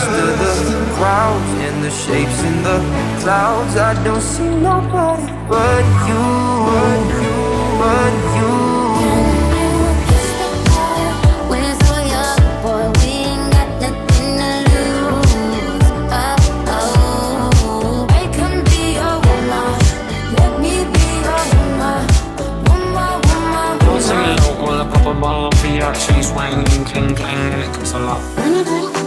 rest of the crowds and the shapes in the clouds. I don't see nobody but you, but you. Sing it out while I pop a ball for your cheese, wang, cling, cling, it comes a lot.